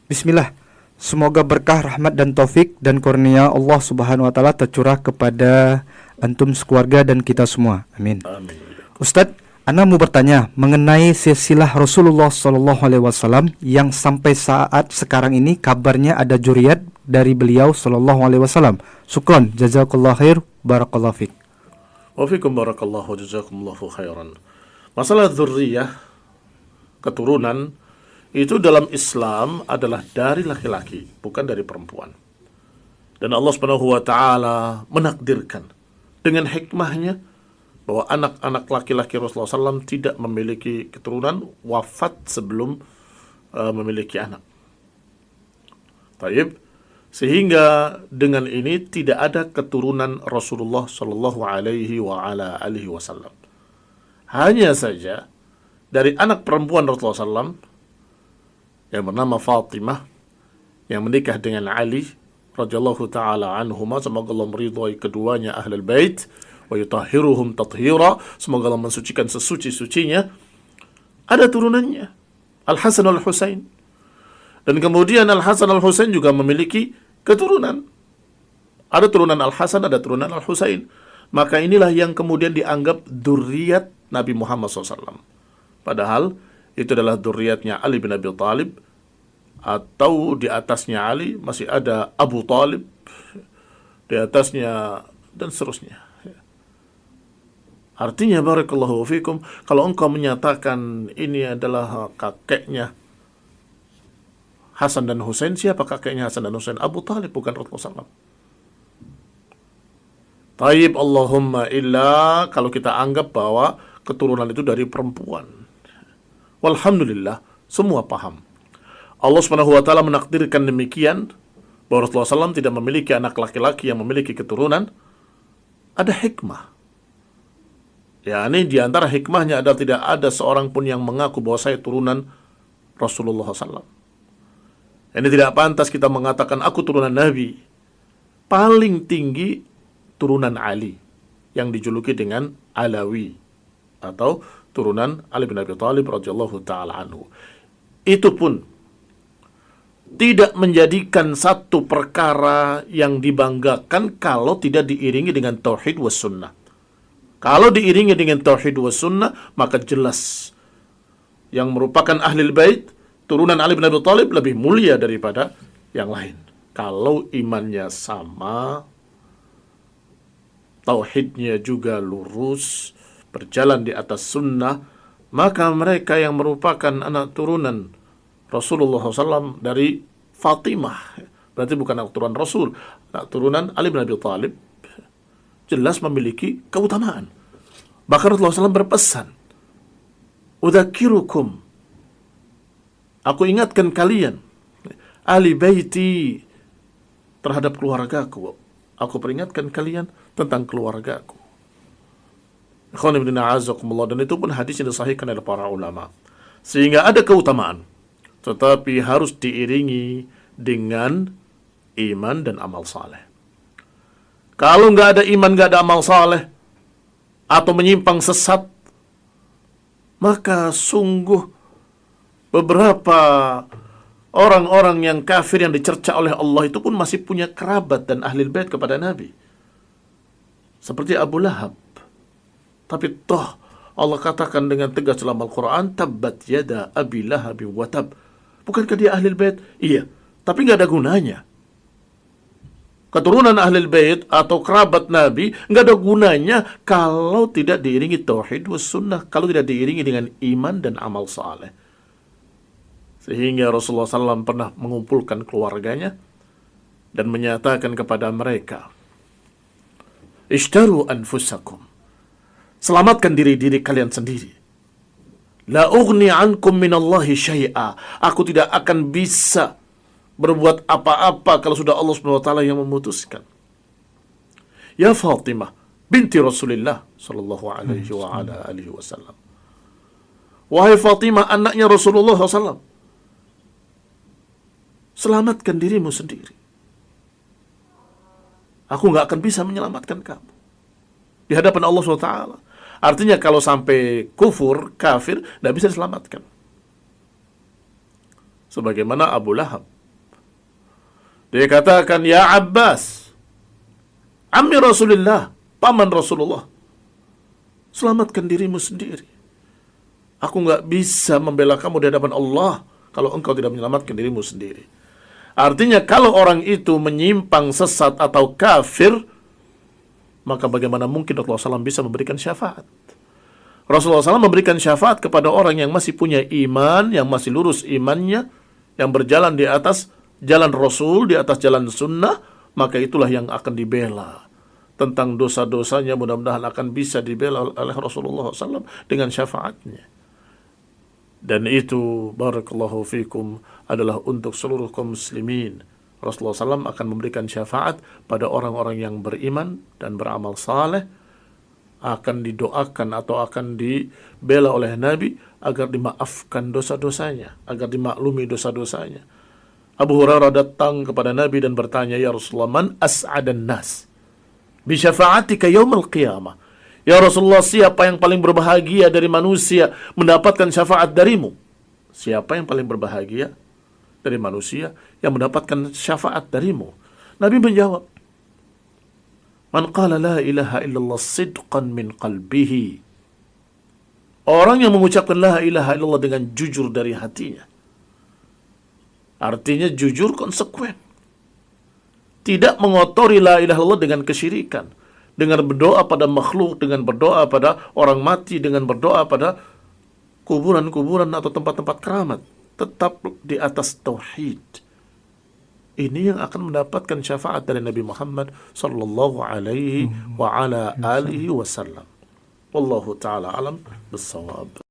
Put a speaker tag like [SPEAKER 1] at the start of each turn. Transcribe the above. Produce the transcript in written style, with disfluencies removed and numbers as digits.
[SPEAKER 1] Bismillah. Semoga berkah, rahmat dan taufik dan kurnia Allah Subhanahu wa taala tercurah kepada antum sekeluarga dan kita semua. Amin.
[SPEAKER 2] Amin.
[SPEAKER 1] Ustadz, ana mau bertanya mengenai silsilah Rasulullah sallallahu alaihi wasallam yang sampai saat sekarang ini kabarnya ada zuriat dari beliau sallallahu alaihi wasallam. Syukron, jazakallahu khair, barakallahu fik.
[SPEAKER 2] Wa fikum barakallahu jazakumullahu khairan. Masalah dzurriyyah, keturunan, itu dalam Islam adalah dari laki-laki, bukan dari perempuan. Dan Allah Subhanahu wa taala menakdirkan dengan hikmahnya bahwa anak-anak laki-laki Rasulullah SAW tidak memiliki keturunan, wafat sebelum memiliki anak. Taib, sehingga dengan ini tidak ada keturunan Rasulullah Sallallahu Alaihi Wasallam. Hanya saja dari anak perempuan Rasulullah SAW yang bernama Fatimah yang menikah dengan Ali radhiyallahu taala anhuma, semoga Allah meridhai keduanya ahlul bait wa yutahhiruhum tathira, semoga Allah mensucikan sesuci-sucinya, ada turunannya Al-Hasan Al-Husain. Dan kemudian Al-Hasan Al-Husain juga memiliki keturunan. Ada turunan Al-Hasan, ada turunan Al-Husain. Maka inilah yang kemudian dianggap dzurriyyat Nabi Muhammad SAW. Padahal itu adalah dzurriyyatnya Ali bin Abi Thalib, atau di atasnya Ali masih ada Abu Thalib, di atasnya dan seterusnya. Artinya barakallahu fikum, kalau engkau menyatakan ini adalah kakeknya Hasan dan Husain, siapa kakeknya Hasan dan Husain? Abu Thalib, bukan Rasulullah SAW. Taib, Allahumma illa kalau kita anggap bahwa keturunan itu dari perempuan. Walhamdulillah, semua paham. Allah Subhanahu wa taala menakdirkan demikian bahwa Rasulullah SAW tidak memiliki anak laki-laki yang memiliki keturunan. Ada hikmah. Ya, ini diantara hikmahnya adalah tidak ada seorang pun yang mengaku bahwa saya turunan Rasulullah SAW. Ini tidak pantas kita mengatakan aku turunan Nabi. Paling tinggi turunan Ali yang dijuluki dengan Alawi atau turunan Ali bin Abi Thalib radhiyallahu taala anhu. Itu pun tidak menjadikan satu perkara yang dibanggakan kalau tidak diiringi dengan tauhid was sunnah. Kalau diiringi dengan tauhid was sunnah, maka jelas yang merupakan ahlul bait, turunan Ali bin Abi Thalib lebih mulia daripada yang lain. Kalau imannya sama, tauhidnya juga lurus, berjalan di atas sunnah, maka mereka yang merupakan anak turunan Rasulullah SAW dari Fatimah, berarti bukan anak turunan Rasul, anak turunan Ali bin Abi Thalib, jelas memiliki keutamaan. Bahkan Rasulullah SAW berpesan, "Udzakirukum, aku ingatkan kalian, ahli baiti, terhadap keluargaku. Aku peringatkan kalian tentang keluargaku." Dan itu pun hadis yang disahihkan oleh para ulama. Sehingga ada keutamaan, tetapi harus diiringi dengan iman dan amal saleh. Kalau nggak ada iman, nggak ada amal saleh, atau menyimpang sesat, maka sungguh beberapa orang-orang yang kafir yang dicerca oleh Allah itu pun masih punya kerabat dan ahli bait kepada Nabi. Seperti Abu Lahab. Tapi toh Allah katakan dengan tegas dalam Al-Quran, tabbat yada abi lahabi wa tab. Bukankah dia ahli bait? Iya, tapi nggak ada gunanya. Keturunan ahli bait atau kerabat Nabi nggak ada gunanya kalau tidak diiringi tauhid was sunnah, kalau tidak diiringi dengan iman dan amal saleh. Sehingga Rasulullah SAW pernah mengumpulkan keluarganya dan menyatakan kepada mereka, "Ishtaru anfusakum." Selamatkan diri-diri kalian sendiri. La ughni ankum minallahi syai'a. Aku tidak akan bisa berbuat apa-apa kalau sudah Allah Subhanahu wa taala yang memutuskan. Ya Fatimah binti Rasulullah sallallahu alaihi wa ala alihi wasallam. Wahai Fatimah, anaknya Rasulullah SAW, selamatkan dirimu sendiri. Aku nggak akan bisa menyelamatkan kamu di hadapan Allah SWT. Artinya kalau sampai kufur, kafir, tidak bisa diselamatkan. Sebagaimana Abu Lahab Dia katakan, "Ya Abbas, ammi Rasulullah, paman Rasulullah, selamatkan dirimu sendiri. Aku nggak bisa membela kamu di hadapan Allah kalau engkau tidak menyelamatkan dirimu sendiri." Artinya kalau orang itu menyimpang, sesat atau kafir, maka bagaimana mungkin Rasulullah SAW bisa memberikan syafaat? Rasulullah SAW memberikan syafaat kepada orang yang masih punya iman, yang masih lurus imannya, yang berjalan di atas jalan Rasul, di atas jalan sunnah, maka itulah yang akan dibela. Tentang dosa-dosanya mudah-mudahan akan bisa dibela oleh Rasulullah SAW dengan syafaatnya. Dan itu, barakallahu fikum, adalah untuk seluruh kaum muslimin. Rasulullah SAW akan memberikan syafaat pada orang-orang yang beriman dan beramal saleh, akan didoakan atau akan dibela oleh Nabi agar dimaafkan dosa-dosanya, agar dimaklumi dosa-dosanya. Abu Hurairah datang kepada Nabi dan bertanya, "Ya Rasulullah, man as'adan nas bi syafa'atika yaumil qiyamah?" Ya Rasulullah, siapa yang paling berbahagia dari manusia mendapatkan syafaat darimu? Siapa yang paling berbahagia dari manusia yang mendapatkan syafaat darimu? Nabi menjawab, "Man qala la ilaha illallah sidqan min qalbihi." Orang yang mengucapkan la ilaha illallah dengan jujur dari hatinya. Artinya jujur konsekuen. Tidak mengotori la ilaha illallah dengan kesyirikan, dengan berdoa pada makhluk, dengan berdoa pada orang mati, dengan berdoa pada kuburan-kuburan atau tempat-tempat keramat. Tetap di atas tauhid. Ini yang akan mendapatkan syafaat dari Nabi Muhammad sallallahu alaihi wa ala alihi wasallam. Wallahu taala alam bissawab.